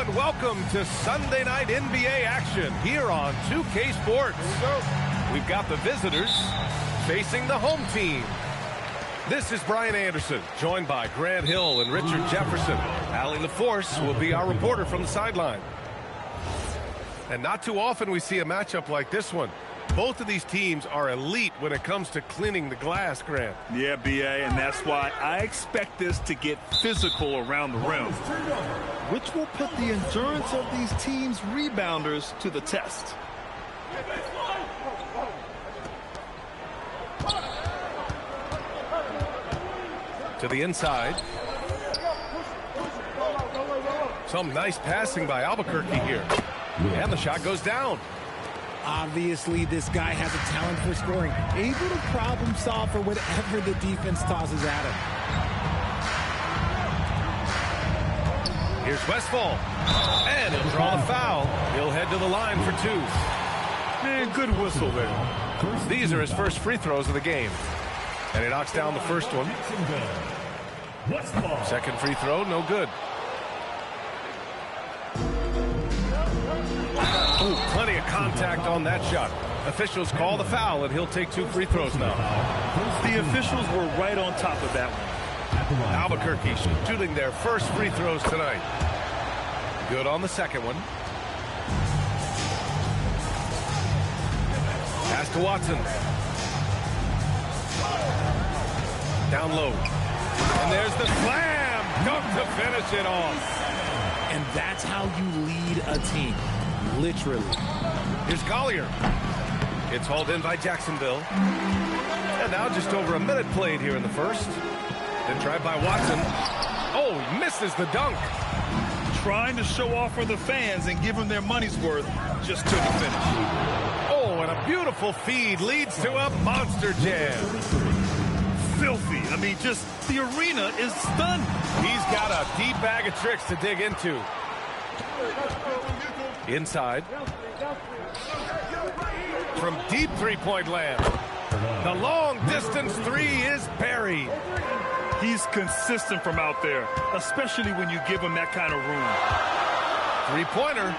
and welcome to Sunday night NBA action here on 2K Sports. We've got the visitors facing the home team. This is Brian Anderson, joined by Grant Hill and Richard Jefferson. Allie LaForce will be our reporter from the sideline. And not too often we see a matchup like this one. Both of these teams are elite when it comes to cleaning the glass, Grant. Yeah, B.A., and that's why I expect this to get physical around the rim, which will put the endurance of these teams' rebounders to the test. To the inside. Some nice passing by Albuquerque here. And the shot goes down. Obviously, this guy has a talent for scoring, able to problem solve for whatever the defense tosses at him. Here's Westfall. And he'll draw the foul. He'll head to the line for two. Man, good whistle there. These are his first free throws of the game. And he knocks down the first one. Second free throw, no good. Ooh, plenty of contact on that shot. Officials call the foul, and he'll take two free throws now. The officials were right on top of that one. Albuquerque shooting their first free throws tonight. Good on the second one. Pass to Watson. Down low. And there's the slam. Dunk to finish it off. And that's how you lead a team. Literally. Here's Collier. It's hauled in by Jacksonville. And now just over a minute played here in the first. Then tried by Watson. Oh, he misses the dunk. Trying to show off for the fans and give them their money's worth. Just couldn't finish. Oh, and a beautiful feed leads to a monster jam. Filthy. I mean, just the arena is stunned. He's got a deep bag of tricks to dig into. Inside. From deep three-point land. The long-distance three is buried. He's consistent from out there, especially when you give him that kind of room. Three-pointer.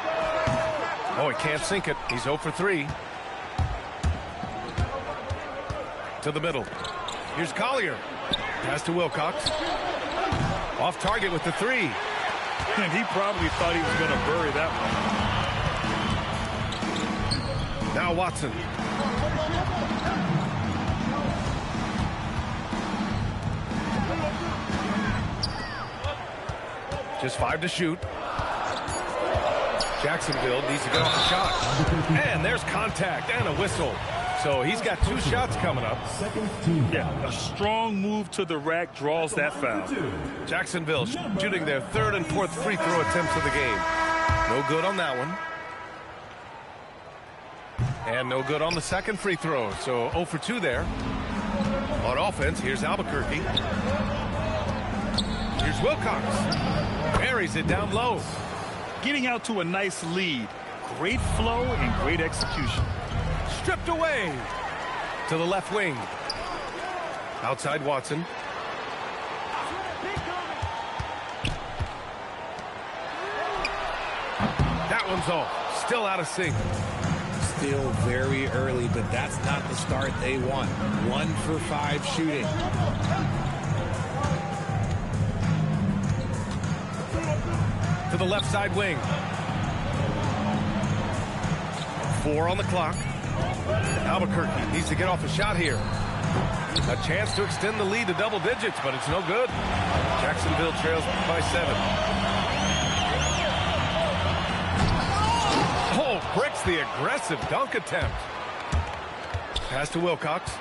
Oh, he can't sink it. He's 0 for 3. To the middle. Here's Collier. Pass to Wilcox. Off target with the three. And he probably thought he was going to bury that one. Now Watson. Just 5 to shoot. Jacksonville needs to get off the shot. And there's contact and a whistle. So he's got 2 shots coming up. Yeah, a strong move to the rack draws that foul. Jacksonville shooting their 3rd and 4th free throw attempts of the game. No good on that one. And no good on the second free throw. So 0 for 2 there. On offense, here's Albuquerque. Here's Wilcox. Buries it down low. Getting out to a nice lead. Great flow and great execution. Stripped away to the left wing. Outside Watson. That one's off. Still out of sync. Still very early, but that's not the start they want. 1 for 5 shooting. To the left side wing. 4 on the clock. Albuquerque needs to get off a shot here. A chance to extend the lead to double digits, but it's no good. Jacksonville trails by 7. Oh, breaks the aggressive dunk attempt. Pass to Wilcox.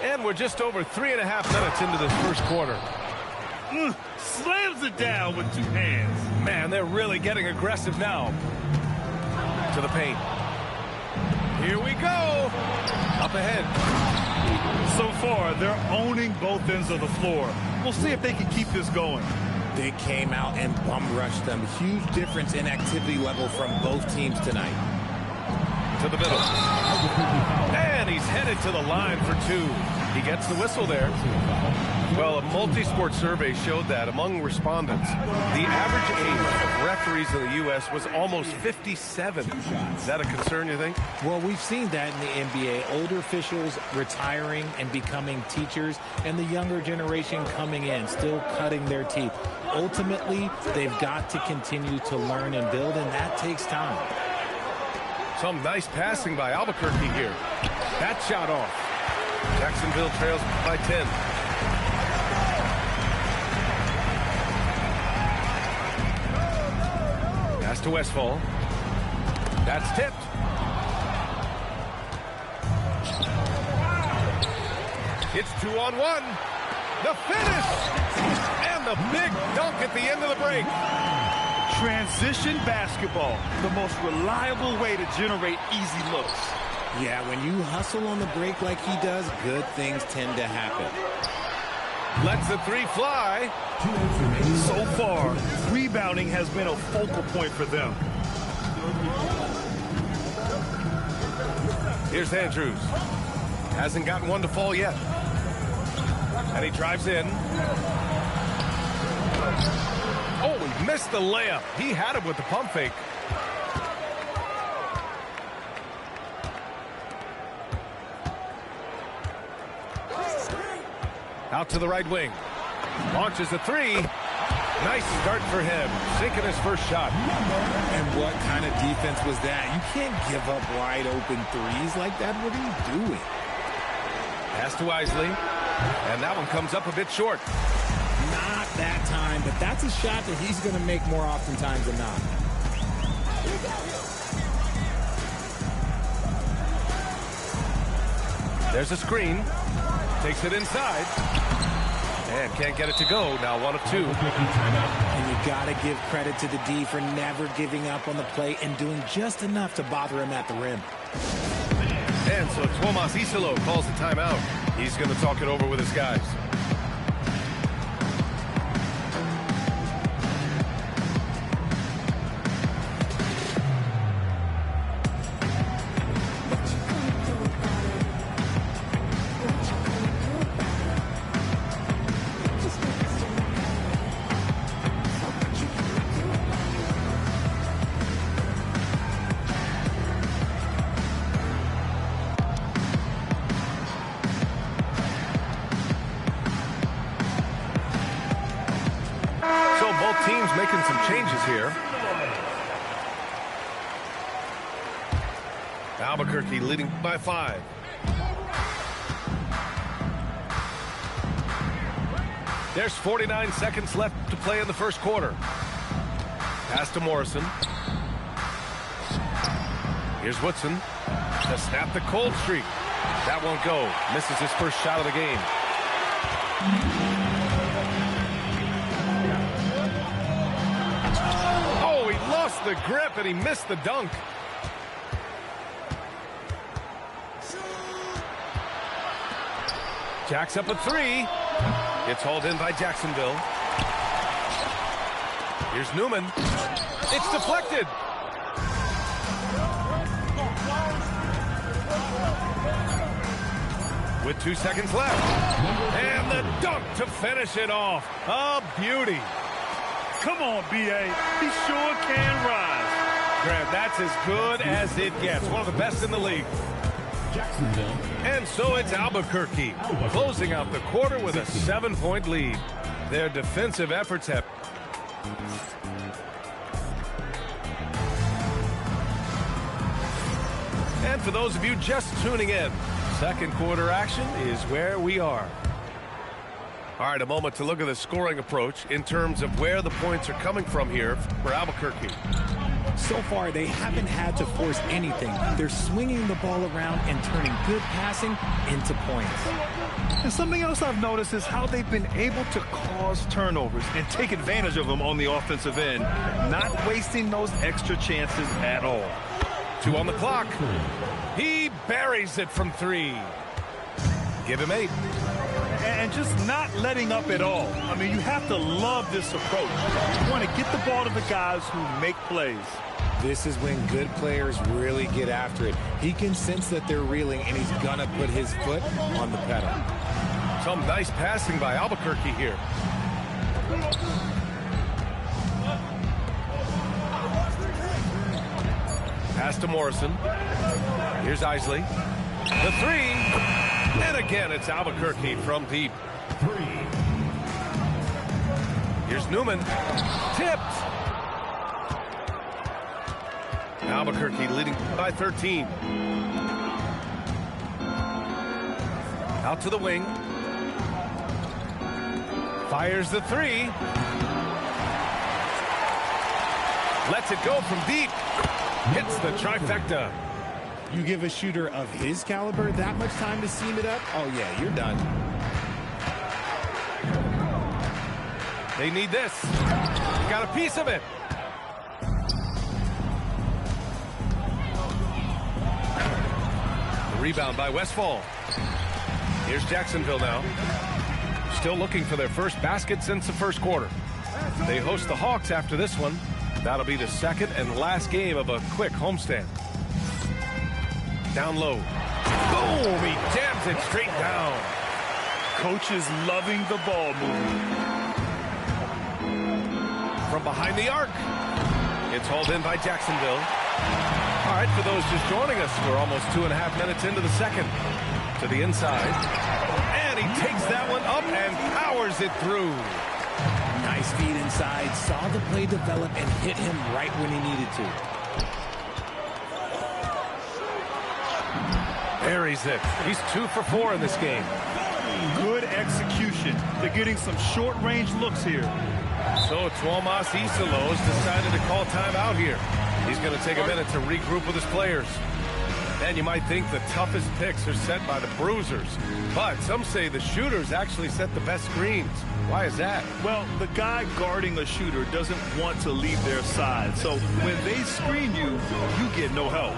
And we're just over 3.5 minutes into this first quarter. Slams it down with 2 hands. Man, they're really getting aggressive now. To the paint. Here we go. Up ahead. So far, they're owning both ends of the floor. We'll see if they can keep this going. They came out and bum-rushed them. Huge difference in activity level from both teams tonight. To the middle. And he's headed to the line for 2. He gets the whistle there. Well, a multi-sport survey showed that among respondents, the average age of referees in the U.S. was almost 57. Is that a concern, you think? Well, we've seen that in the NBA. Older officials retiring and becoming teachers, and the younger generation coming in, still cutting their teeth. Ultimately, they've got to continue to learn and build, and that takes time. Some nice passing by Albuquerque here. That shot off. Jacksonville trails by 10. Pass to Westfall. That's tipped. It's 2-on-1. The finish! And the big dunk at the end of the break. Transition basketball, the most reliable way to generate easy looks. Yeah, when you hustle on the break like he does, good things tend to happen. Lets the three fly. So far, rebounding has been a focal point for them. Here's Andrews. Hasn't gotten one to fall yet. And he drives in. Oh, he missed the layup. He had it with the pump fake. Out to the right wing. Launches a three. Nice start for him. Sinking his first shot. And what kind of defense was that? You can't give up wide open threes like that. What are you doing? Pass to Isley. And that one comes up a bit short. Not that time, but that's a shot that he's going to make more oftentimes than not. There's a screen. Takes it inside. And can't get it to go. Now 1 of 2. And you got to give credit to the D for never giving up on the play and doing just enough to bother him at the rim. And so Tomas Isolo calls the timeout. He's going to talk it over with his guys. Both teams making some changes here. Albuquerque leading by 5. There's 49 seconds left to play in the first quarter. Pass to Morrison. Here's Woodson to snap the cold streak. That won't go. Misses his first shot of the game. Lost the grip and he missed the dunk. Jacks up a 3. It's hauled in by Jacksonville. Here's Newman. It's deflected. With 2 seconds left. And the dunk to finish it off. A beauty. Come on, B.A. He sure can rise. Grant, that's as good as it gets. One of the best in the league. Jacksonville. And so it's Albuquerque closing out the quarter with a 7-point lead. Their defensive efforts have... And for those of you just tuning in, second quarter action is where we are. All right, a moment to look at the scoring approach in terms of where the points are coming from here for Albuquerque. So far, they haven't had to force anything. They're swinging the ball around and turning good passing into points. And something else I've noticed is how they've been able to cause turnovers and take advantage of them on the offensive end, not wasting those extra chances at all. 2 on the clock. He buries it from 3. Give him 8. And just not letting up at all. I mean, you have to love this approach. You want to get the ball to the guys who make plays. This is when good players really get after it. He can sense that they're reeling, and he's going to put his foot on the pedal. Some nice passing by Albuquerque here. Pass to Morrison. Here's Isley. The three. And again, it's Albuquerque from deep. Here's Newman. Tipped. Albuquerque leading by 13. Out to the wing. Fires the three. Lets it go from deep. Hits the trifecta. You give a shooter of his caliber that much time to seam it up? Oh, yeah, you're done. They need this. Got a piece of it. The rebound by Westfall. Here's Jacksonville now. Still looking for their first basket since the first quarter. They host the Hawks after this one. That'll be the second and last game of a quick homestand. Down low. Boom! He jams it straight down. Coach is loving the ball movement. From behind the arc. It's hauled in by Jacksonville. All right, for those just joining us, we're almost 2.5 minutes into the second. To the inside. And he takes that one up and powers it through. Nice feed inside. Saw the play develop and hit him right when he needed to. Buries it. He's 2 for 4 in this game. Good execution. They're getting some short-range looks here. So Tuomas Isalos decided to call timeout here. He's going to take a minute to regroup with his players. And you might think the toughest picks are set by the bruisers. But some say the shooters actually set the best screens. Why is that? Well, the guy guarding a shooter doesn't want to leave their side. So when they screen you, you get no help.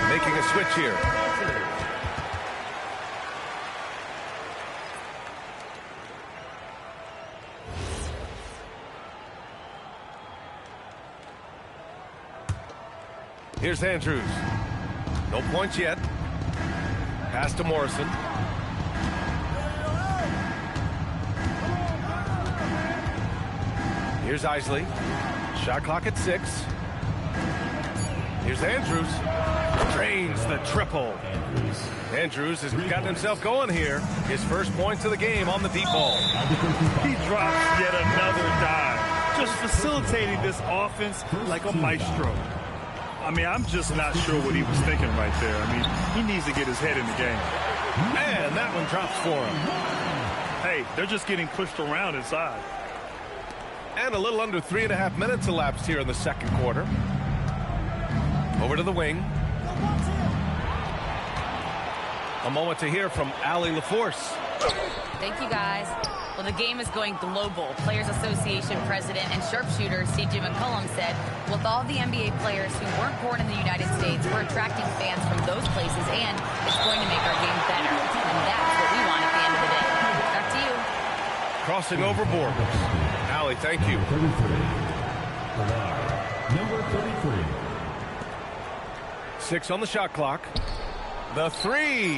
Making a switch here. Here's Andrews. No points yet. Pass to Morrison. Here's Isley. Shot clock at 6. Here's Andrews. Drains the triple. Andrews has gotten himself going here. His first points of the game on the deep ball. He drops yet another dive. Just facilitating this offense like a maestro. I mean, I'm just not sure what he was thinking right there. I mean, he needs to get his head in the game. And that one drops for him. Hey, they're just getting pushed around inside. And a little under 3.5 minutes elapsed here in the second quarter. Over to the wing. A moment to hear from Allie LaForce. Thank you, guys. Well, the game is going global. Players Association President and sharpshooter C.J. McCollum said, with all the NBA players who weren't born in the United States, we're attracting fans from those places, and it's going to make our game better. And that's what we want at the end of the day. Back to you. Crossing over borders. Allie, thank you. Number 33. 6 on the shot clock. The three.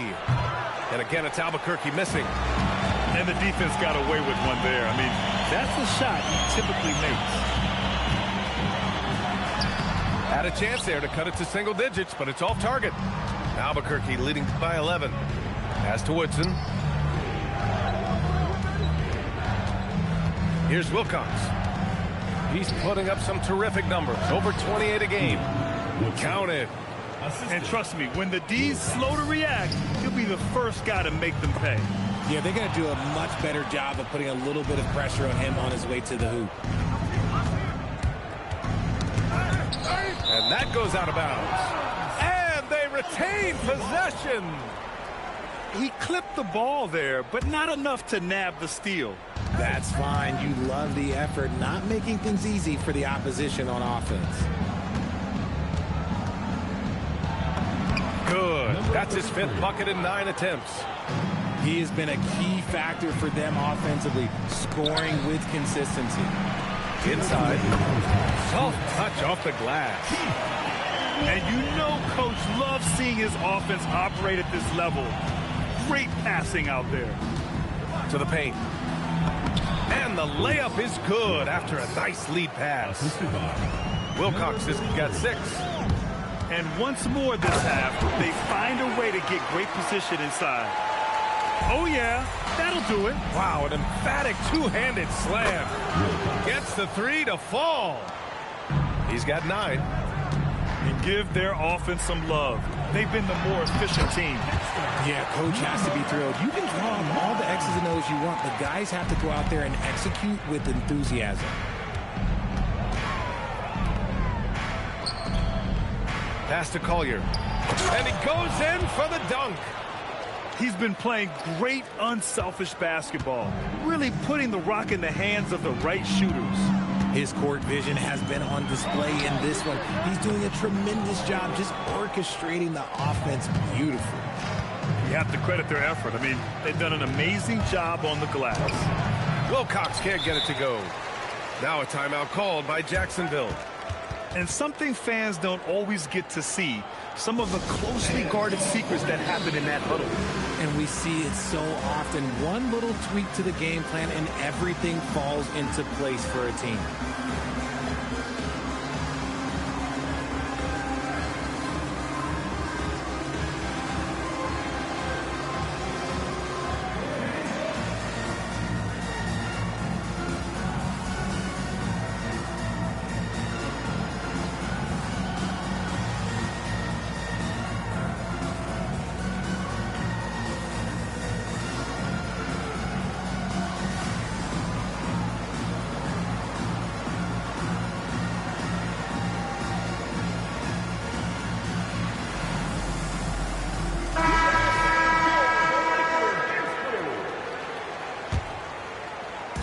And again, it's Albuquerque missing. And the defense got away with one there. I mean, that's the shot he typically makes. Had a chance there to cut it to single digits, but it's off target. Albuquerque leading by 11. Pass to Woodson. Here's Wilcox. He's putting up some terrific numbers. Over 28 a game. Counted. And trust me, when the D's slow to react, he'll be the first guy to make them pay. Yeah, they're going to do a much better job of putting a little bit of pressure on him on his way to the hoop. And that goes out of bounds. And they retain possession. He clipped the ball there, but not enough to nab the steal. That's fine. You love the effort, not making things easy for the opposition on offense. Good. That's his 5th bucket in 9 attempts. He has been a key factor for them offensively, scoring with consistency. Inside. Soft touch off the glass. And you know Coach loves seeing his offense operate at this level. Great passing out there. To the paint. And the layup is good after a nice lead pass. Wilcox has got 6. And once more this half, they find a way to get great position inside. Oh, yeah, that'll do it. Wow, an emphatic two-handed slam. Gets the 3 to fall. He's got 9. And give their offense some love. They've been the more efficient team. Yeah, coach has to be thrilled. You can draw up all the X's and O's you want, but guys have to go out there and execute with enthusiasm. Pass to Collier. And he goes in for the dunk. He's been playing great, unselfish basketball, really putting the rock in the hands of the right shooters. His court vision has been on display in this one. He's doing a tremendous job just orchestrating the offense beautifully. You have to credit their effort. I mean, they've done an amazing job on the glass. Wilcox can't get it to go. Now a timeout called by Jacksonville. And something fans don't always get to see, some of the closely guarded secrets that happen in that huddle. And we see it so often. One little tweak to the game plan and everything falls into place for a team.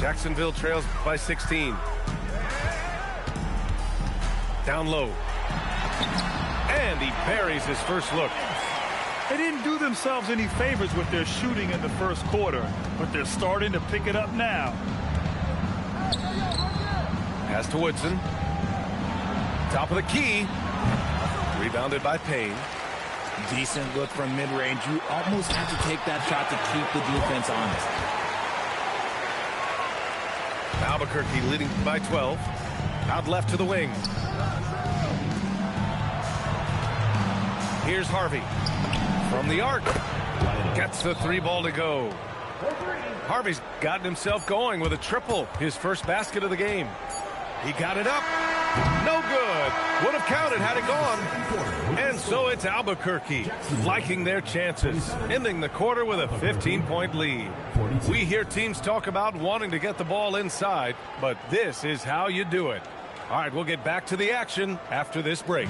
Jacksonville trails by 16. Down low. And he buries his first look. They didn't do themselves any favors with their shooting in the first quarter, but they're starting to pick it up now. Pass to Woodson. Top of the key. Rebounded by Payne. Decent look from mid-range. You almost have to take that shot to keep the defense honest. Albuquerque leading by 12. Out left to the wing. Here's Harvey. From the arc. Gets the 3 ball to go. Harvey's gotten himself going with a triple. His first basket of the game. He got it up. No good. Would have counted had it gone. And so it's Albuquerque liking their chances, ending the quarter with a 15-point lead. We hear teams talk about wanting to get the ball inside, but this is how you do it. All right, we'll get back to the action after this break.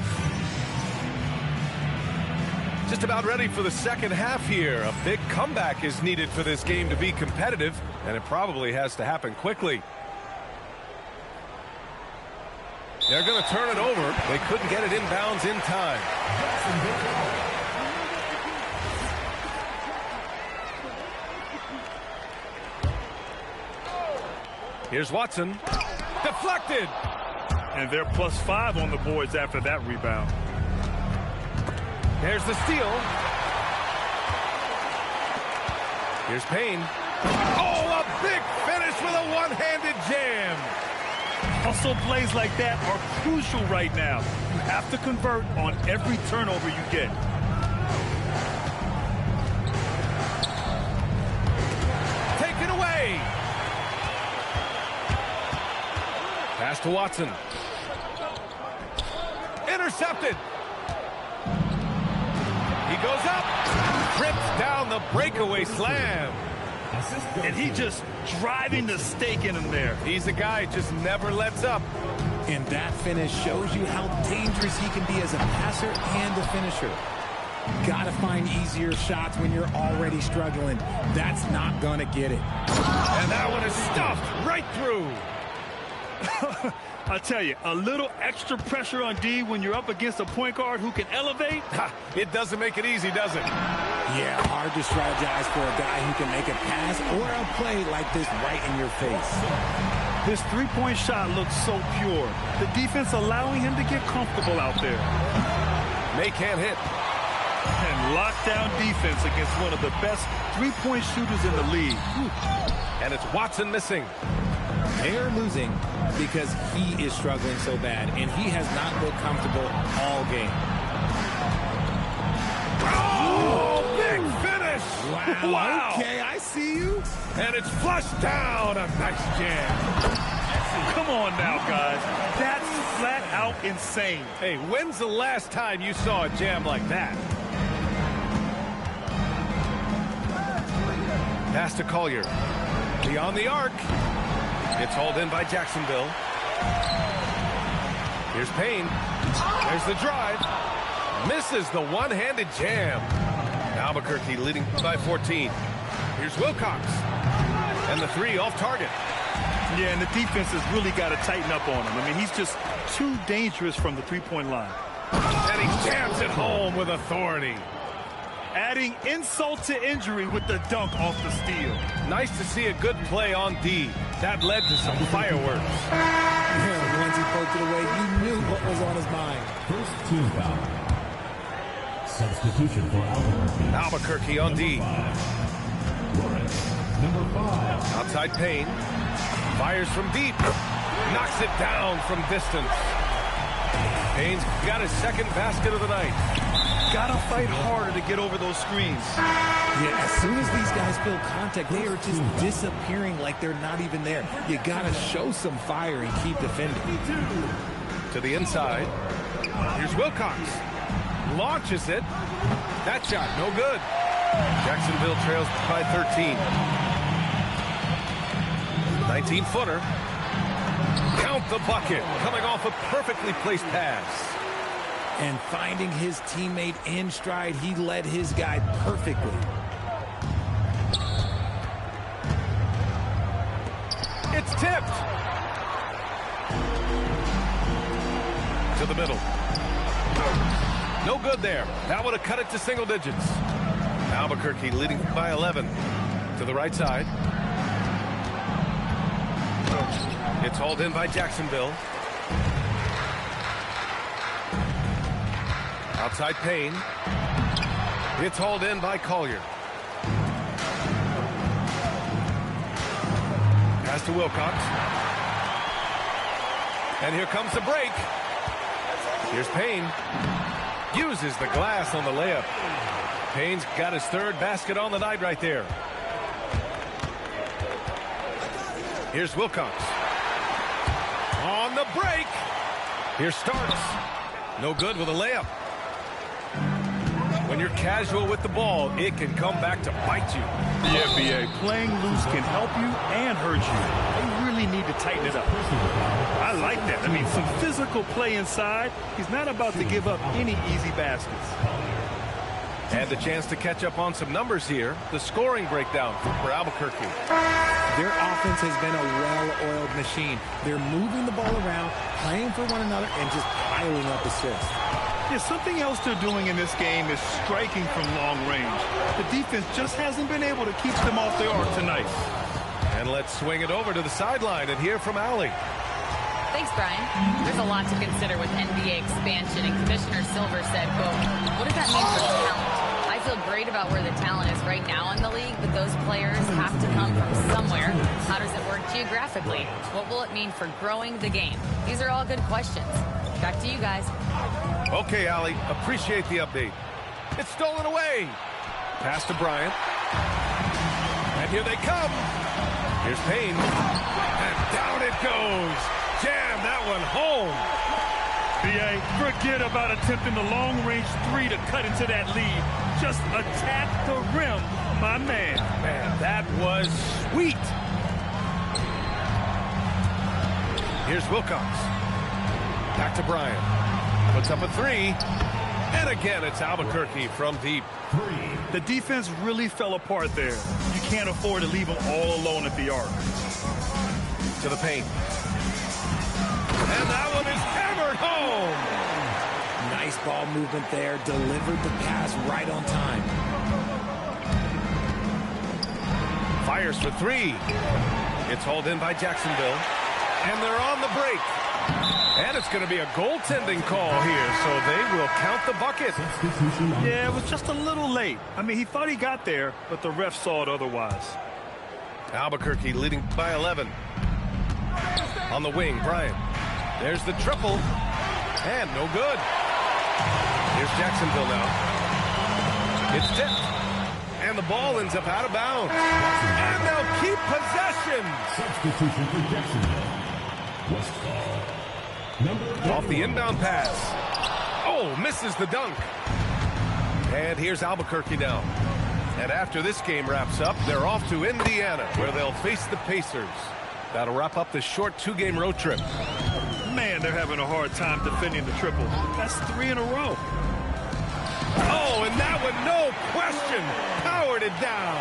Just about ready for the second half here. A big comeback is needed for this game to be competitive, and it probably has to happen quickly. They're going to turn it over. They couldn't get it inbounds in time. Here's Watson. Deflected. And they're +5 on the boards after that rebound. There's the steal. Here's Payne. Oh, a big finish with a one-handed jam. Hustle plays like that are crucial right now. You have to convert on every turnover you get. Taken away. Pass to Watson. Intercepted. He goes up. Trips down the breakaway slam. And he just driving the stake in him there. He's a guy who just never lets up. And that finish shows you how dangerous he can be as a passer and a finisher. Gotta find easier shots when you're already struggling. That's not gonna get it. And that one is stuffed right through. I tell you, a little extra pressure on D when you're up against a point guard who can elevate. It doesn't make it easy, does it? Yeah, hard to strategize for a guy who can make a pass or a play like this right in your face. His three-point shot looks so pure. The defense allowing him to get comfortable out there. May can't hit. And lockdown defense against one of the best three-point shooters in the league. And it's Watson missing. They're losing because he is struggling so bad, and he has not looked comfortable all game. Oh, big finish! Wow. Okay, I see you. And it's flushed down. A nice jam. Come on now, guys. That's flat out insane. Hey, when's the last time you saw a jam like that? Pass to Collier. Beyond the arc. It's hauled in by Jacksonville. Here's Payne. There's the drive. Misses the one-handed jam. Albuquerque leading by 14. Here's Wilcox. And the three off target. Yeah, and the defense has really got to tighten up on him. I mean, he's just too dangerous from the three-point line. And he jams it home with authority. Adding insult to injury with the dunk off the steal. Nice to see a good play on D. That led to some fireworks. Once he poked it away, you knew what was on his mind. First team foul. Substitution for Albuquerque. Albuquerque on D. Number 5. Outside Payne. Fires from deep. Knocks it down from distance. Payne's got his second basket of the night. Gotta fight harder to get over those screens. Yeah, as soon as these guys feel contact, they are just disappearing like they're not even there. You gotta show some fire and keep defending. To the inside. Here's Wilcox. Launches it. That shot, no good. Jacksonville trails by 13. 19-footer. Count the bucket. Coming off a perfectly placed pass. And finding his teammate in stride, he led his guy perfectly. It's tipped. To the middle. No good there. That would have cut it to single digits. Albuquerque leading by 11. To the right side. It's hauled in by Jacksonville. Outside Payne. It's hauled in by Collier. Pass to Wilcox. And here comes the break. Here's Payne. Uses the glass on the layup. Payne's got his third basket on the night right there. Here's Wilcox. On the break. Here Starks. No good with a layup. When you're casual with the ball, it can come back to bite you. The NBA, playing loose can help you and hurt you. They really need to tighten it up. I like that. I mean, some physical play inside. He's not about to give up any easy baskets. And the chance to catch up on some numbers here. The scoring breakdown for Albuquerque. Their offense has been a well-oiled machine. They're moving the ball around, playing for one another, and just piling up assists. Yeah, something else they're doing in this game is striking from long range. The defense just hasn't been able to keep them off their arc tonight. And let's swing it over to the sideline and hear from Allie. Thanks, Brian. There's a lot to consider with NBA expansion, and Commissioner Silver said, quote, what does that mean for talent? I feel great about where the talent is right now in the league, but those players have to come from somewhere. How does it work geographically? What will it mean for growing the game? These are all good questions. Back to you guys. Okay, Allie, appreciate the update. It's stolen away. Pass to Bryant. And here they come. Here's Payne. And down it goes. jammed that one home. B.A., forget about attempting the long-range three to cut into that lead. Just attack the rim, my man. Man, that was sweet. Here's Wilcox. Back to Bryant. Puts up a three. And again, it's Albuquerque from deep. The defense really fell apart there. You can't afford to leave them all alone at the arc. To the paint. And that one is hammered home. Nice ball movement there. Delivered the pass right on time. Fires for three. It's hauled in by Jacksonville. And they're on the break. And it's going to be a goaltending call here, so they will count the bucket. Yeah, it was just a little late. I mean, he thought he got there, but the ref saw it otherwise. Albuquerque leading by 11. On the wing, Bryant. There's the triple. And no good. Here's Jacksonville now. It's tipped. And the ball ends up out of bounds. And they'll keep possession. Substitution for Jacksonville. West ball. Off the inbound pass. Oh, misses the dunk. And here's Albuquerque now. And after this game wraps up, they're off to Indiana, where they'll face the Pacers. That'll wrap up the short two-game road trip. Man, they're having a hard time defending the triple. That's 3 in a row. Oh, and that one, no question, powered it down.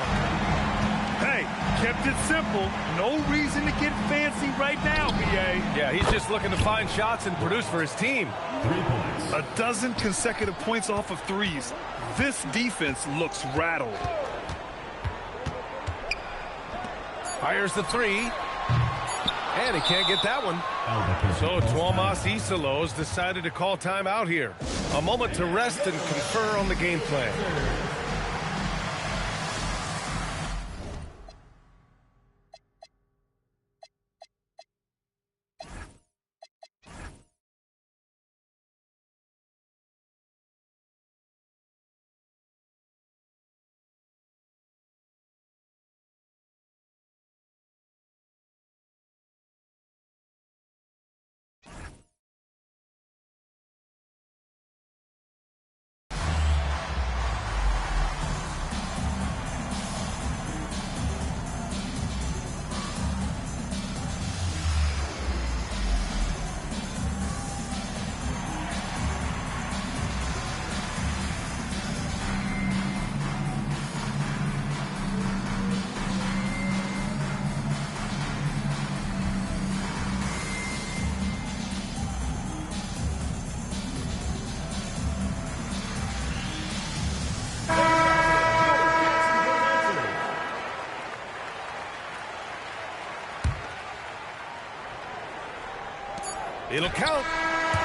Hey, kept it simple. No reason to get fancy right now, B.A. Yeah, he's just looking to find shots and produce for his team. 3 points. A dozen consecutive points off of threes. This defense looks rattled. Fires the three. And he can't get that one. So Tuomas Isalos decided to call timeout here. A moment to rest and confer on the game plan. It'll count.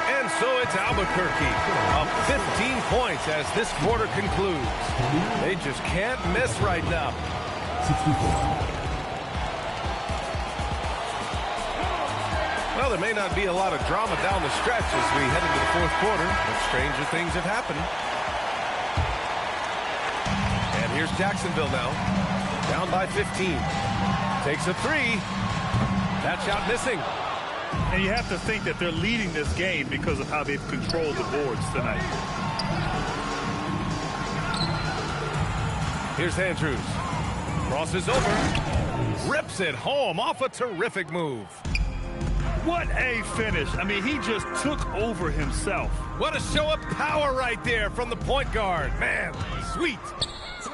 And so it's Albuquerque up 15 points as this quarter concludes. They just can't miss right now. 64. Well, there may not be a lot of drama down the stretch as we head into the fourth quarter, but stranger things have happened. And here's Jacksonville now, down by 15. Takes a three. That shot missing. And you have to think that they're leading this game because of how they've controlled the boards tonight. Here's Andrews. Crosses over. Rips it home off a terrific move. What a finish. I mean, he just took over himself. What a show of power right there from the point guard. Man, sweet.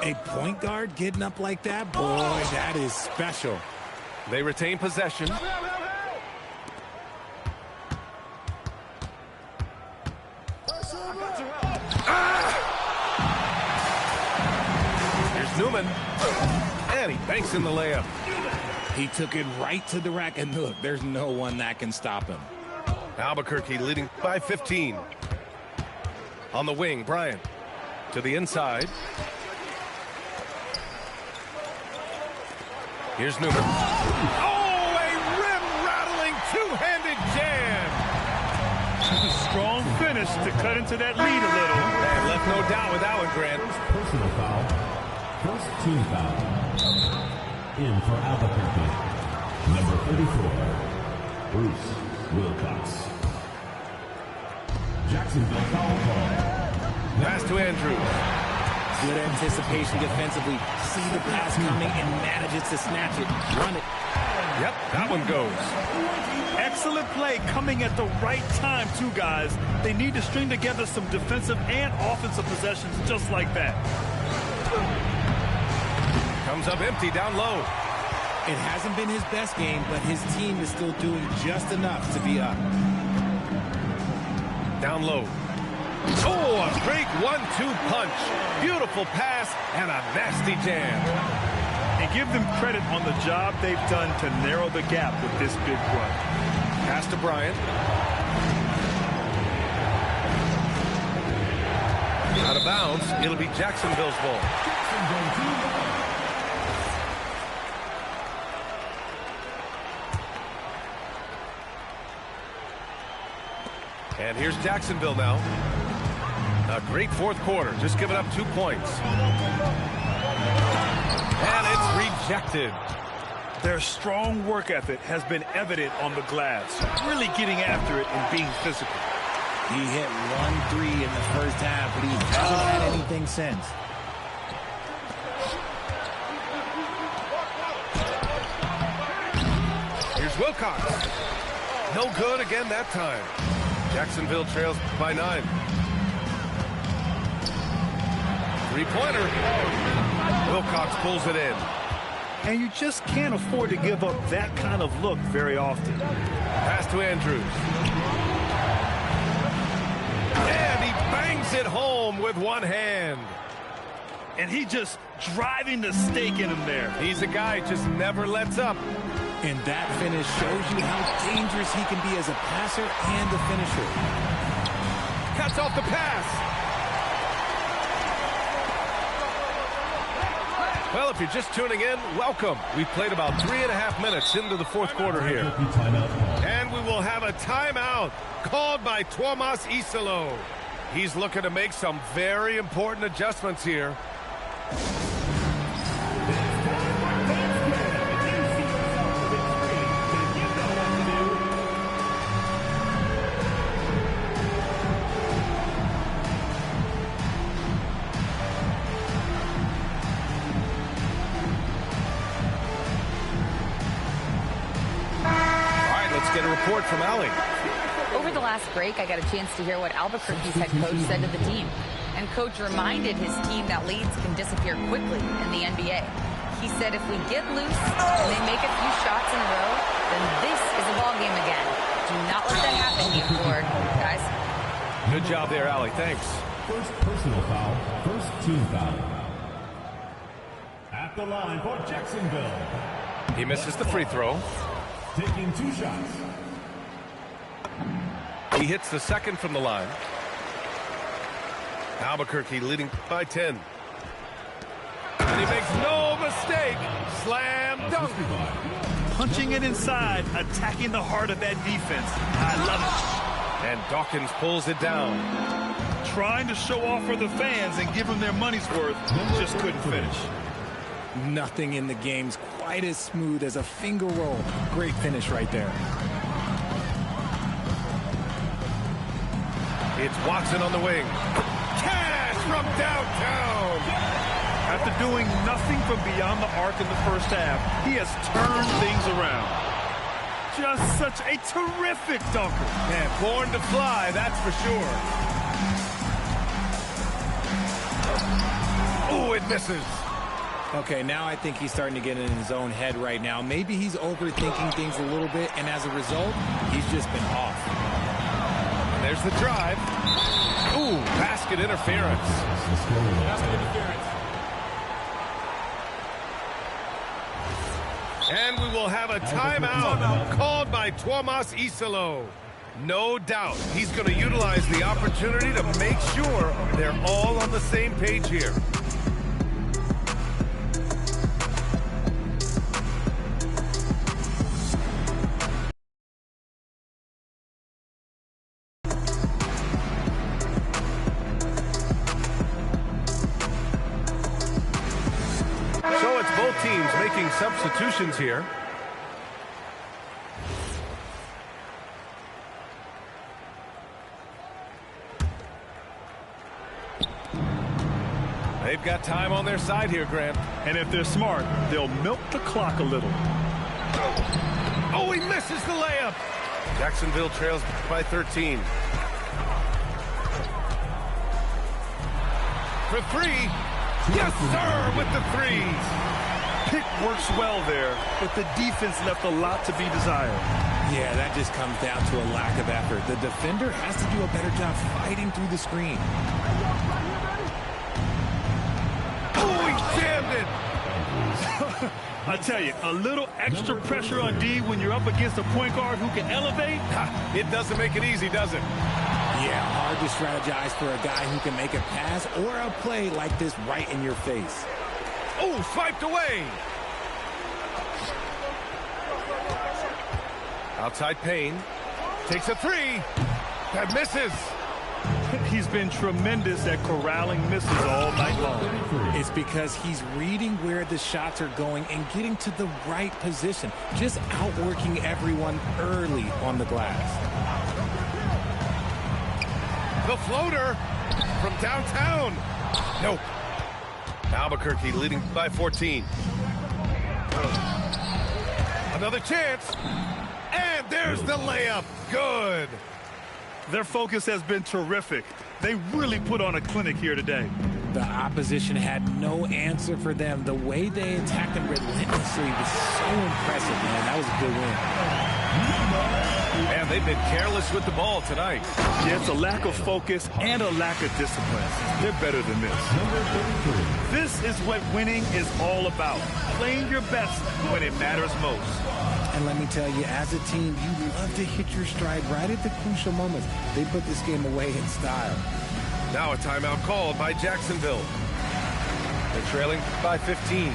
A point guard getting up like that? Boy, that is special. They retain possession. Here's Newman. And he banks in the layup. He took it right to the rack, and look, there's no one that can stop him. Albuquerque leading by 15. On the wing, Bryant to the inside. Here's Newman. Oh, a rim-rattling two-handed jam. Strong finish to cut into that lead a little. And left no doubt with that one, Grant. Personal foul. First team foul. In for Albuquerque. Number 34, Bruce. Wilcox. Jacksonville foul call. Pass to Andrews. Good anticipation defensively. See the pass coming and manages to snatch it. Run it. Yep, that one goes. Excellent play coming at the right time, too, guys. They need to string together some defensive and offensive possessions just like that. Comes up empty down low. It hasn't been his best game, but his team is still doing just enough to be up. Down low. Oh, a great 1-2 punch. Beautiful pass and a nasty jam. And give them credit on the job they've done to narrow the gap with this big run. Pass to Bryant. Out of bounds. It'll be Jacksonville's ball. And here's Jacksonville now. A great fourth quarter. Just giving up 2 points. And it's rejected. Their strong work ethic has been evident on the glass. Really getting after it and being physical. He hit 1 3 in the first half, but he hasn't had anything since. Here's Wilcox. No good again that time. Jacksonville trails by 9. Three-pointer. Wilcox pulls it in. And you just can't afford to give up that kind of look very often. Pass to Andrews. And he bangs it home with one hand. And he just driving the stake in him there. He's a guy who just never lets up. And that finish shows you how dangerous he can be as a passer and a finisher. Cuts off the pass. Well, if you're just tuning in, welcome. We've played about 3.5 minutes into the fourth quarter here. And we will have a timeout called by Tomas Isolo. He's looking to make some very important adjustments here. Get a report from Allie. Over the last break, I got a chance to hear what Albuquerque's head coach said to the team. And coach reminded his team that leads can disappear quickly in the NBA. He said if we get loose and they make a few shots in a row, then this is a ball game again. Do not let that happen, you forward, guys. Good job there, Allie. Thanks. First personal foul, first team foul. At the line for Jacksonville. He misses the free throw. Taking 2 shots. He hits the second from the line. Albuquerque leading by 10. And he makes no mistake. Slam dunk. Punching it inside, attacking the heart of that defense. I love it. And Dawkins pulls it down. Trying to show off for the fans and give them their money's worth, just couldn't finish. Nothing in the game's quite as smooth as a finger roll. Great finish right there. It's Watson on the wing. Cash from downtown. After doing nothing from beyond the arc in the first half, he has turned things around. Just such a terrific dunker. Man, born to fly, that's for sure. Oh, it misses. Okay, now I think he's starting to get in his own head right now. Maybe he's overthinking things a little bit, and as a result, he's just been off. And there's the drive. Ooh, basket interference. And we will have a timeout called by Tomas Isolo. No doubt he's going to utilize the opportunity to make sure they're all on the same page here. Teams making substitutions here. They've got time on their side here, Grant. And if they're smart, they'll milk the clock a little. Oh, he misses the layup. Jacksonville trails by 13. For three. Yes, sir, with the three. Pick works well there, but the defense left a lot to be desired. Yeah, that just comes down to a lack of effort. The defender has to do a better job fighting through the screen. Oh, he jammed it. I tell you, a little extra pressure on D when you're up against a point guard who can elevate. It doesn't make it easy, does it? Yeah, hard to strategize for a guy who can make a pass or a play like this right in your face. Oh, swiped away. Outside Payne. Takes a three. That misses. He's been tremendous at corralling misses all night long. It's because he's reading where the shots are going and getting to the right position. Just outworking everyone early on the glass. The floater from downtown. Nope. Albuquerque leading by 14. Another chance. And there's the layup. Good. Their focus has been terrific. They really put on a clinic here today. The opposition had no answer for them. The way they attacked them relentlessly was so impressive, man. That was a good win. Man, they've been careless with the ball tonight. Yeah, it's a lack of focus and a lack of discipline. They're better than this. This is what winning is all about. Playing your best when it matters most. And let me tell you, as a team, you love to hit your stride right at the crucial moments. They put this game away in style. Now a timeout called by Jacksonville. They're trailing by 15.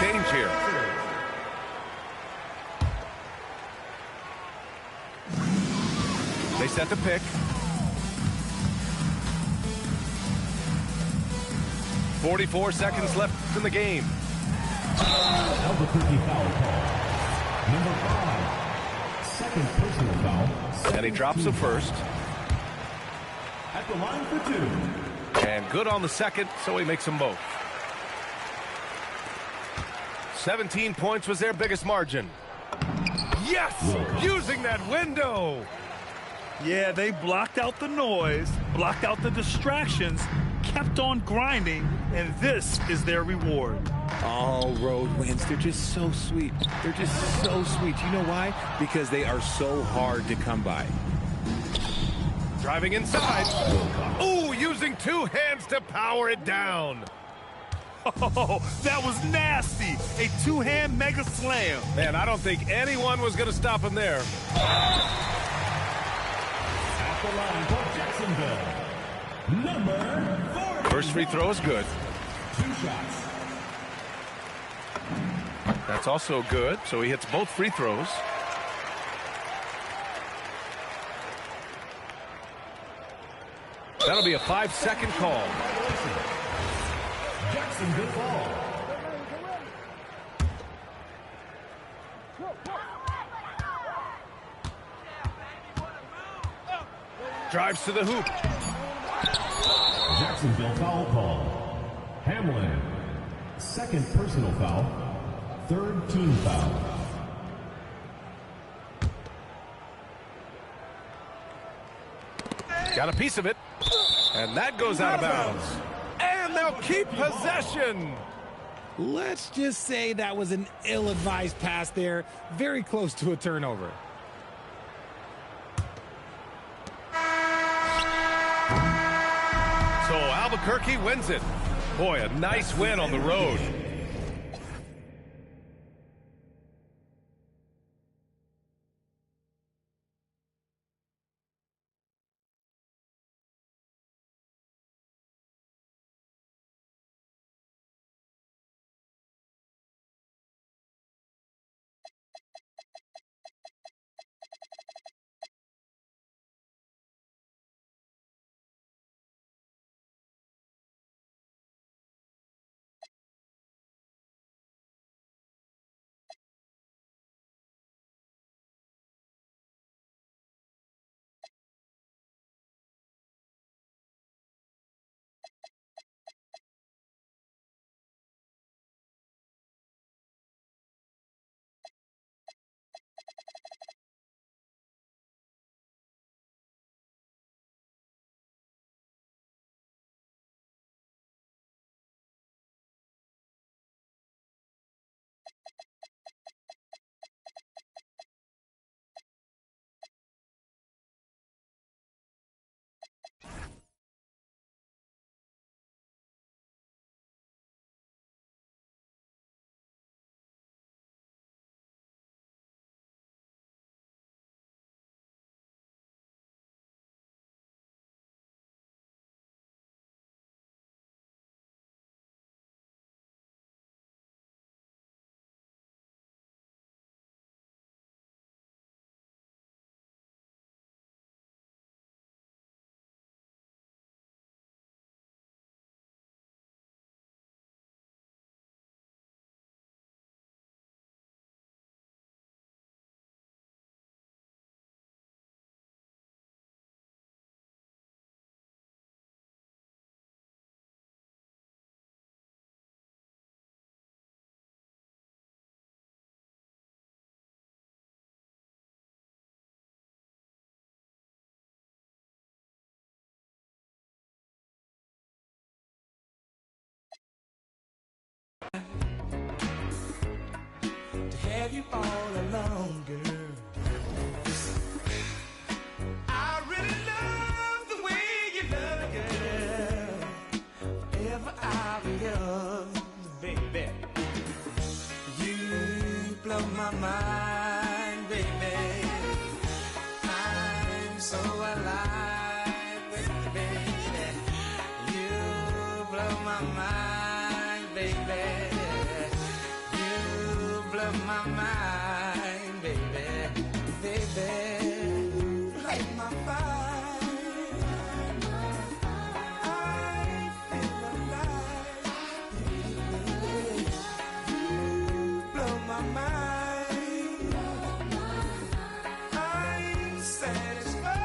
Change here. They set the pick. 44 seconds left in the game. Albuquerque foul call. Number 5. Second personal foul. And he drops the first. At the line for 2. And good on the second, so he makes them both. 17 points was their biggest margin. Yes! Using that window! Yeah, they blocked out the noise, blocked out the distractions, kept on grinding, and this is their reward. All road wins. They're just so sweet. They're just so sweet. You know why? Because they are so hard to come by. Driving inside. Ooh, using two hands to power it down. Oh, that was nasty. A two-hand mega slam. Man, I don't think anyone was going to stop him there. At the line for Jacksonville, number 40. First free throw is good. 2 shots. That's also good, so he hits both free throws. That'll be a 5-second call. Jacksonville ball. Drives to the hoop. Jacksonville foul call. Hamlin. Second personal foul. Third team foul. Got a piece of it. And that goes out of bounds. And they'll keep possession. Let's just say that was an ill-advised pass there, very close to a turnover. So Albuquerque wins it. Boy, a nice win on the road. Have you all alone, girl? I really love the way you love it, girl. Forever I'll be yours, baby. You blow my mind, baby. I'm so alive with you, baby. You blow my mind, baby. My mind, baby, baby, light my fire. I feel alive, baby. You blow my mind. I'm satisfied.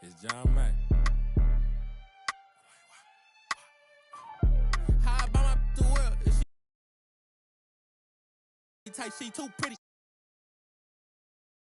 It's John Mack. How I buy my the world? She tight, she too pretty.